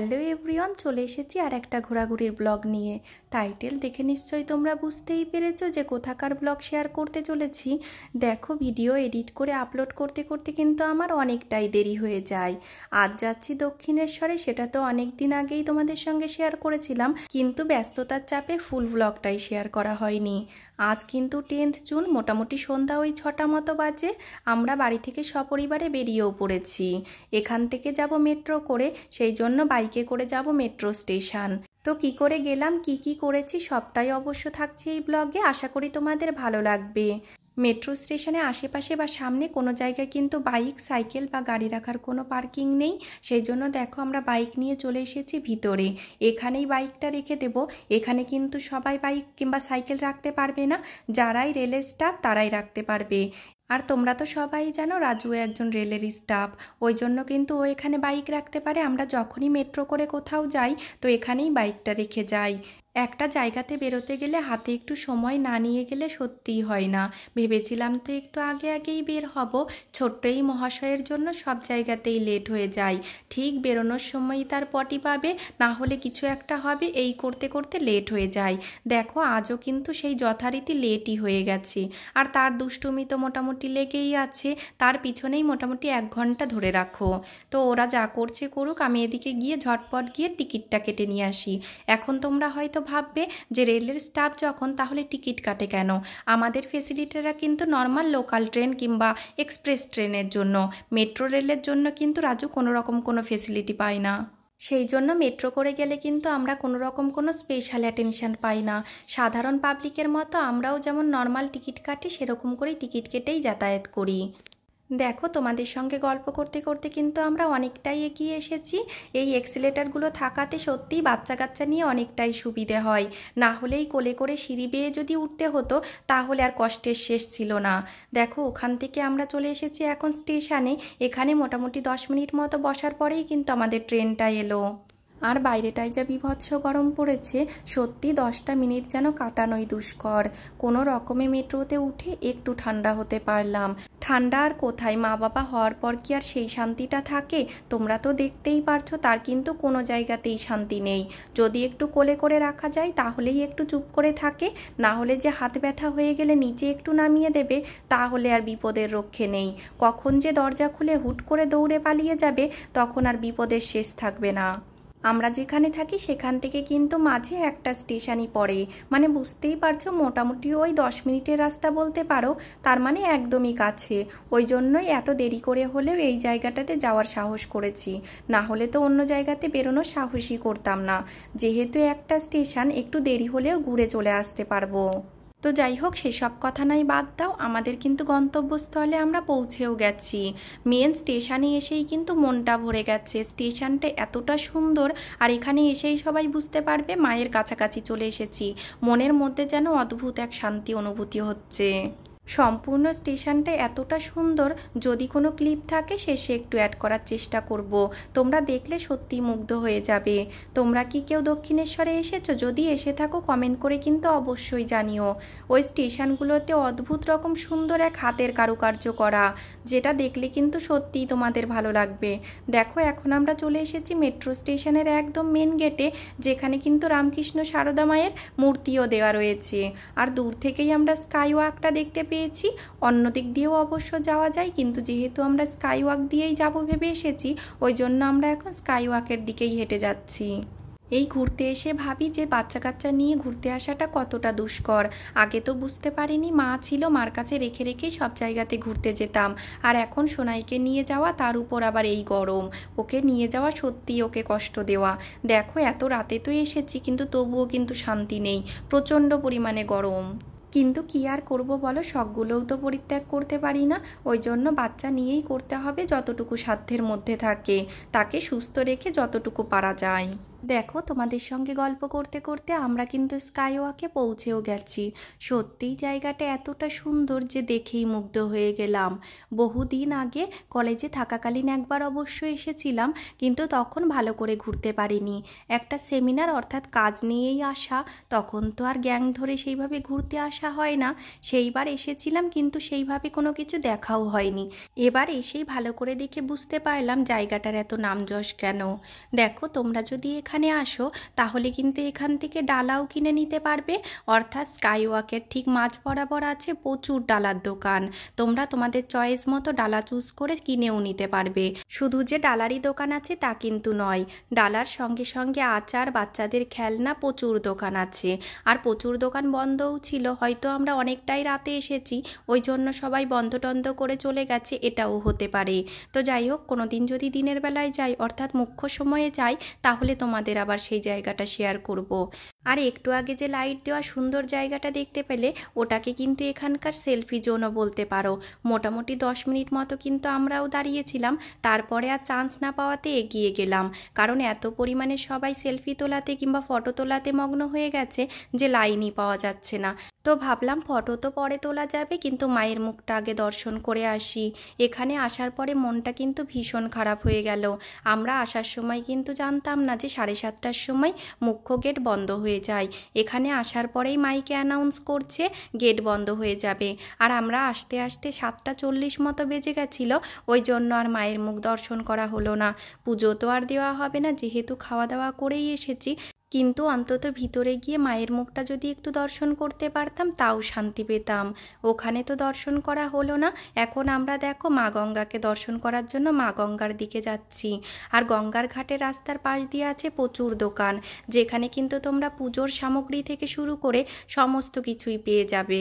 Hello everyone, চলে এসেছি আর একটা ঘোরাঘুরির ব্লগ নিয়ে। টাইটেল দেখে নিশ্চয়ই তোমরা বুঝতেই পেরেছো যে কোথাকার ব্লগ শেয়ার করতে চলেছি। দেখো, ভিডিও এডিট করে আপলোড করতে করতে কিন্তু আমার অনেকটাই দেরি হয়ে যায়। আজ যাচ্ছি দক্ষিণেশ্বরে, সেটা তো অনেক দিন আগেই তোমাদের সঙ্গে শেয়ার করেছিলাম, কিন্তু ব্যস্ততার চাপে ফুল ব্লগটাই শেয়ার করা হয়নি। আজ কিন্তু 10th জুন, মোটামুটি সন্ধ্যা ওই 6টা মতো বাজে। আমরা বাড়ি থেকে সপরিবারে বেরিয়েও পড়েছি। এখান থেকে যাব মেট্রো করে, সেই জন্য বাইকে করে যাব মেট্রো স্টেশন। তো কি করে গেলাম, কি করেছি সবটাই অবশ্য থাকছে এই ব্লগে। আশা করি তোমাদের ভালো লাগবে। মেট্রো স্টেশনে আশেপাশে বা সামনে কোনো জায়গায় কিন্তু বাইক, সাইকেল বা গাড়ি রাখার কোনো পার্কিং নেই। সেই জন্য দেখো আমরা বাইক নিয়ে চলে এসেছি ভিতরে। এখানেই বাইকটা রেখে দেব। এখানে কিন্তু সবাই বাইক কিংবা সাইকেল রাখতে পারবে না, যারাই রেলের স্টাফ তারাই রাখতে পারবে। আর তোমরা তো সবাই জানো রাজু একজন রেলের স্টাফ, ওই জন্য কিন্তু ও এখানে বাইক রাখতে পারে। আমরা যখনই মেট্রো করে কোথাও যাই তো এখানেই বাইকটা রেখে যাই। একটা জায়গাতে বেরোতে গেলে হাতে একটু সময় না নিয়ে গেলে সত্যিই হয় না। ভেবেছিলাম তো একটু আগেই বের হব, ছোট্ট এই মহাশয়ের জন্য সব জায়গাতেই লেট হয়ে যায়। ঠিক বেরোনোর সময়ই তার পটি পাবে, না হলে কিছু একটা হবে, এই করতে করতে লেট হয়ে যায়। দেখো আজও কিন্তু সেই যথারীতি লেটই হয়ে গেছে। আর তার দুষ্টুমি তো মোটামুটি লেগেই আছে, তার পিছনেই মোটামুটি 1 ঘন্টা ধরে রাখো। তো ওরা যা করছে করুক, আমি এদিকে গিয়ে ঝটপট গিয়ে টিকিটটা কেটে নিয়ে আসি। এখন তোমরা হয়তো ভাববে যে রেলের স্টাফ যখন, তাহলে টিকিট কাটে কেন? আমাদের ফেসিলিটিরা কিন্তু নর্মাল লোকাল ট্রেন কিংবা এক্সপ্রেস ট্রেনের জন্য, মেট্রো রেলের জন্য কিন্তু রাজু কোনো রকম কোনো ফেসিলিটি পায় না। সেই জন্য মেট্রো করে গেলে কিন্তু আমরা কোনো রকম কোনো স্পেশাল অ্যাটেনশন পাই না। সাধারণ পাবলিকের মতো আমরাও যেমন নর্মাল টিকিট কাটি, সেরকম করেই টিকিট কেটেই যাতায়াত করি। দেখো, তোমাদের সঙ্গে গল্প করতে করতে কিন্তু আমরা অনেকটাই এগিয়ে এসেছি। এই এক্সিলেটারগুলো থাকাতে সত্যিই বাচ্চা কাচ্চা নিয়ে অনেকটাই সুবিধে হয়। না হলেই কোলে করে সিঁড়ি বেয়ে যদি উঠতে হতো তাহলে আর কষ্টের শেষ ছিল না। দেখো, ওখান থেকে আমরা চলে এসেছি এখন স্টেশনে। এখানে মোটামুটি 10 মিনিট মতো বসার পরেই কিন্তু আমাদের ট্রেনটা এলো। আর বাইরেটায় যা বীভৎস গরম পড়েছে, সত্যি 10টা মিনিট যেন কাটানোই দুষ্কর। কোনো রকমে মেট্রোতে উঠে একটু ঠান্ডা হতে পারলাম। ঠান্ডা আর কোথায়, মা বাবা হওয়ার পর কি আর সেই শান্তিটা থাকে? তোমরা তো দেখতেই পারছো, তার কিন্তু কোনো জায়গাতেই শান্তি নেই। যদি একটু কোলে করে রাখা যায় তাহলেই একটু চুপ করে থাকে, না হলে যে হাত ব্যথা হয়ে গেলে নিচে একটু নামিয়ে দেবে, তাহলে আর বিপদের রক্ষে নেই। কখন যে দরজা খুলে হুট করে দৌড়ে পালিয়ে যাবে, তখন আর বিপদের শেষ থাকবে না। আমরা যেখানে থাকি সেখান থেকে কিন্তু মাঝে একটা স্টেশনই পড়ে, মানে বুঝতেই পারছো মোটামুটি ওই 10 মিনিটের রাস্তা বলতে পারো, তার মানে একদমই কাছে। ওই জন্যই এত দেরি করে হলেও এই জায়গাটাতে যাওয়ার সাহস করেছি, না হলে তো অন্য জায়গাতে বেরোনোর সাহসই করতাম না। যেহেতু একটা স্টেশন, একটু দেরি হলেও ঘুরে চলে আসতে পারবো। তো যাই হোক, সেসব কথা নাই, বাদ দাও। আমাদের কিন্তু গন্তব্যস্থলে আমরা পৌঁছেও গেছি। মেন স্টেশনে এসেই কিন্তু মনটা ভরে গেছে। স্টেশনটা এতটা সুন্দর, আর এখানে এসেই সবাই বুঝতে পারবে মায়ের কাছাকাছি চলে এসেছি। মনের মধ্যে যেন অদ্ভুত এক শান্তি অনুভূতি হচ্ছে। সম্পূর্ণ স্টেশনটা এতটা সুন্দর, যদি কোনো ক্লিপ থাকে শেষে একটু অ্যাড করার চেষ্টা করব। তোমরা দেখলে সত্যি মুগ্ধ হয়ে যাবে। তোমরা কি কেউ দক্ষিণেশ্বরে এসেছো? যদি এসে থাকো কমেন্ট করে কিন্তু অবশ্যই জানিও। ওই স্টেশনগুলোতে অদ্ভুত রকম সুন্দর এক হাতের কারুকার্য করা, যেটা দেখলে কিন্তু সত্যিই তোমাদের ভালো লাগবে। দেখো, এখন আমরা চলে এসেছি মেট্রো স্টেশনের একদম মেন গেটে, যেখানে কিন্তু রামকৃষ্ণ সারদা মায়ের মূর্তিও দেওয়া রয়েছে। আর দূর থেকেই আমরা স্কাই ওয়াকটা দেখতে পেয়েছি। অন্য দিক দিয়েও অবশ্য যাওয়া যায়, কিন্তু যেহেতু আমরা স্কাই ওয়াক দিয়েই যাবো ভেবে এসেছি, ওই জন্য আমরা এখন স্কাই ওয়াকের দিকেই হেঁটে যাচ্ছি। এই ঘুরতে এসে ভাবি যে বাচ্চা কাচ্চা নিয়ে ঘুরতে আসাটা কতটা দুষ্কর। আগে তো বুঝতে পারিনি, মা ছিল, মার কাছে রেখে রেখেই সব জায়গাতে ঘুরতে যেতাম। আর এখন সোনাইকে নিয়ে যাওয়া, তার উপর আবার এই গরম, ওকে নিয়ে যাওয়া সত্যিই ওকে কষ্ট দেওয়া। দেখো, এত রাতে তো এসেছি, কিন্তু তবুও কিন্তু শান্তি নেই, প্রচণ্ড পরিমাণে গরম। কিন্তু কি আর করব বলো, শখগুলোও তো পরিত্যাগ করতে পারি না। ওই জন্য বাচ্চা নিয়েই করতে হবে যতটুকু সাধ্যের মধ্যে থাকে, তাকে সুস্থ রেখে যতটুকু পারা যায়। দেখো তোমাদের সঙ্গে গল্প করতে করতে আমরা কিন্তু স্কাই ওয়াকে পৌঁছেও গেছি। সত্যিই জায়গাটা এতটা সুন্দর যে দেখেই মুগ্ধ হয়ে গেলাম। বহুদিন আগে কলেজে থাকাকালীন একবার অবশ্য এসেছিলাম, কিন্তু তখন ভালো করে ঘুরতে পারিনি। একটা সেমিনার অর্থাৎ কাজ নিয়েই আসা, তখন তো আর গ্যাং ধরে সেইভাবে ঘুরতে আসা হয় না। সেইবার এসেছিলাম কিন্তু সেইভাবে কোনো কিছু দেখাও হয়নি। এবার এসেই ভালো করে দেখে বুঝতে পারলাম জায়গাটার এত নামযশ কেন। দেখো তোমরা যদি এখানে আসো তাহলে কিন্তু এখান থেকে ডালাও কিনে নিতে পারবে। অর্থাৎ স্কাই ওয়াকের ঠিক মাঝ বরাবর আছে প্রচুর ডালার দোকান। তোমরা তোমাদের চয়েস মতো ডালা চুজ করে কিনেও নিতে পারবে। শুধু যে ডালারই দোকান আছে তা কিন্তু নয়, ডালার সঙ্গে সঙ্গে আচার, বাচ্চাদের খেলনা, প্রচুর দোকান আছে। আর প্রচুর দোকান বন্ধও ছিল, হয়তো আমরা অনেকটাই রাতে এসেছি ওই জন্য সবাই বন্ধ টন্ধ করে চলে গেছে, এটাও হতে পারে। তো যাই হোক, কোনো দিন যদি দিনের বেলায় যাই অর্থাৎ মুখ্য সময়ে যাই তাহলে তোমাদের আবার সেই জায়গাটা শেয়ার করব। আর একটু আগে যে লাইট দেওয়া সুন্দর জায়গাটা দেখতে পেলে, ওটাকে কিন্তু এখানকার সেলফি জোনও বলতে পারো। মোটামুটি 10 মিনিট মতো কিন্তু আমরাও দাঁড়িয়েছিলাম, তারপরে আর চান্স না পাওয়াতে এগিয়ে গেলাম, কারণ এত পরিমাণে সবাই সেলফি তোলাতে কিংবা ফটো তোলাতে মগ্ন হয়ে গেছে যে লাইনই পাওয়া যাচ্ছে না। তো ভাবলাম ফটো তো পরে তোলা যাবে, কিন্তু মায়ের মুখটা আগে দর্শন করে আসি। এখানে আসার পরে মনটা কিন্তু ভীষণ খারাপ হয়ে গেল। আমরা আসার সময় কিন্তু জানতাম না যে 7:30টার সময় মুখ্য গেট বন্ধ হয়ে যায়। এখানে আসার পরেই মাইকে অ্যানাউন্স করছে গেট বন্ধ হয়ে যাবে, আর আমরা আসতে আসতে 7:40 মতো বেজে গেছিল। ওই জন্য আর মায়ের মুখ দর্শন করা হলো না। পুজো তো আর দেওয়া হবে না, যেহেতু খাওয়া দাওয়া করেই এসেছি, কিন্তু অন্তত ভিতরে গিয়ে মায়ের মুখটা যদি একটু দর্শন করতে পারতাম তাও শান্তি পেতাম। ওখানে তো দর্শন করা হলো না। এখন আমরা দেখো মা গঙ্গাকে দর্শন করার জন্য মা গঙ্গার দিকে যাচ্ছি। আর গঙ্গার ঘাটের রাস্তার পাশ দিয়ে আছে প্রচুর দোকান, যেখানে কিন্তু তোমরা পুজোর সামগ্রী থেকে শুরু করে সমস্ত কিছুই পেয়ে যাবে।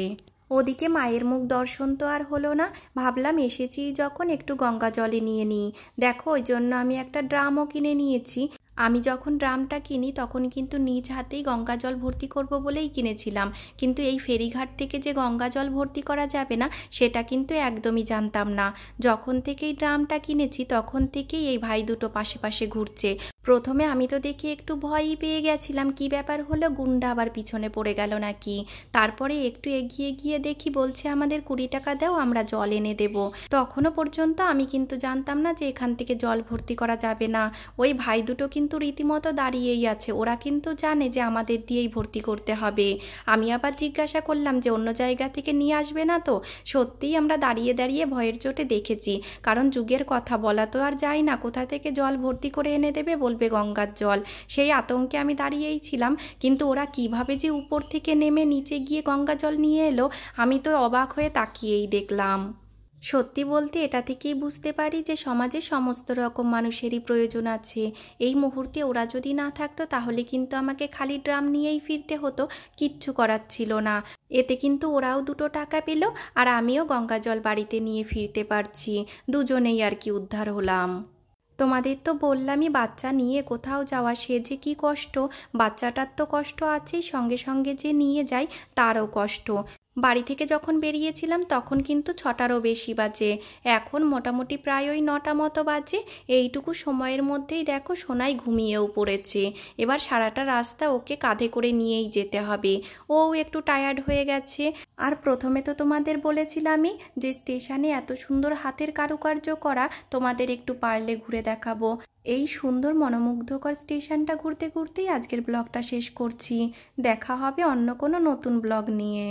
ওদিকে মায়ের মুখ দর্শন তো আর হলো না, ভাবলাম এসেছি যখন একটু গঙ্গা জলে নিয়ে নিই। দেখো ওই জন্য আমি একটা ড্রামও কিনে নিয়েছি। আমি যখন ড্রামটা কিনি তখন কিন্তু নিজ হাতেই গঙ্গা জল ভর্তি করব বলেই কিনেছিলাম, কিন্তু এই ফেরিঘাট থেকে যে গঙ্গা জল ভর্তি করা যাবে না সেটা কিন্তু একদমই জানতাম না। যখন থেকেই ড্রামটা কিনেছি তখন থেকেই এই ভাই দুটো পাশে পাশে ঘুরছে। প্রথমে আমি তো দেখে একটু ভয়ই পেয়ে গেছিলাম, কি ব্যাপার হলো, গুন্ডা আবার পিছনে পড়ে গেল নাকি। তারপরে একটু এগিয়ে গিয়ে দেখি বলছে আমাদের 20 টাকা দাও, আমরা জল এনে দেব। তখনও পর্যন্ত আমি কিন্তু জানতাম না যে এখান থেকে জল ভর্তি করা যাবে না। ওই ভাই দুটো কিন্তু রীতিমতো দাঁড়িয়েই আছে, ওরা কিন্তু জানে যে আমাদের দিয়েই ভর্তি করতে হবে। আমি আবার জিজ্ঞাসা করলাম যে অন্য জায়গা থেকে নিয়ে আসবে না তো। সত্যিই আমরা দাঁড়িয়ে দাঁড়িয়ে ভয়ের চোটে দেখেছি, কারণ যুগের কথা বলা তো আর যায় না, কোথা থেকে জল ভর্তি করে এনে দেবে, বলবে গঙ্গার জল। সেই আতঙ্কে আমি দাঁড়িয়েই ছিলাম, কিন্তু ওরা কিভাবে যে উপর থেকে নেমে নিচে গিয়ে গঙ্গা জল নিয়ে এলো আমি তো অবাক হয়ে তাকিয়েই দেখলাম। সত্যি বলতে এটা থেকেই বুঝতে পারি যে সমাজে সমস্ত রকম মানুষেরই প্রয়োজন আছে। এই মুহূর্তে ওরা যদি না থাকতো তাহলে কিন্তু আমাকে খালি ড্রাম নিয়েই ফিরতে হতো, কিচ্ছু করার ছিল না। এতে কিন্তু ওরাও 2 টাকা পেল, আর আমিও গঙ্গা জল বাড়িতে নিয়ে ফিরতে পারছি। দুজনেই আর কি উদ্ধার হলাম। তোমাদের তো বললামই বাচ্চা নিয়ে কোথাও যাওয়া সে যে কি কষ্ট। বাচ্চাটার তো কষ্ট আছেই, সঙ্গে সঙ্গে যে নিয়ে যাই তারও কষ্ট। বাড়ি থেকে যখন বেরিয়েছিলাম তখন কিন্তু 6টারও বেশি বাজে, এখন মোটামুটি প্রায় ওই 9টা মতো বাজে। এইটুকু সময়ের মধ্যেই দেখো সোনাই ঘুমিয়েও পড়েছে। এবার সারাটা রাস্তা ওকে কাঁধে করে নিয়েই যেতে হবে, ও একটু টায়ার্ড হয়ে গেছে। আর প্রথমে তো তোমাদের বলেছিলামই যে স্টেশনে এত সুন্দর হাতের কারুকার্য করা, তোমাদের একটু পারলে ঘুরে দেখাবো। এই সুন্দর মনোমুগ্ধকর স্টেশনটা ঘুরতে ঘুরতেই আজকের ব্লগটা শেষ করছি। দেখা হবে অন্য কোনো নতুন ব্লগ নিয়ে।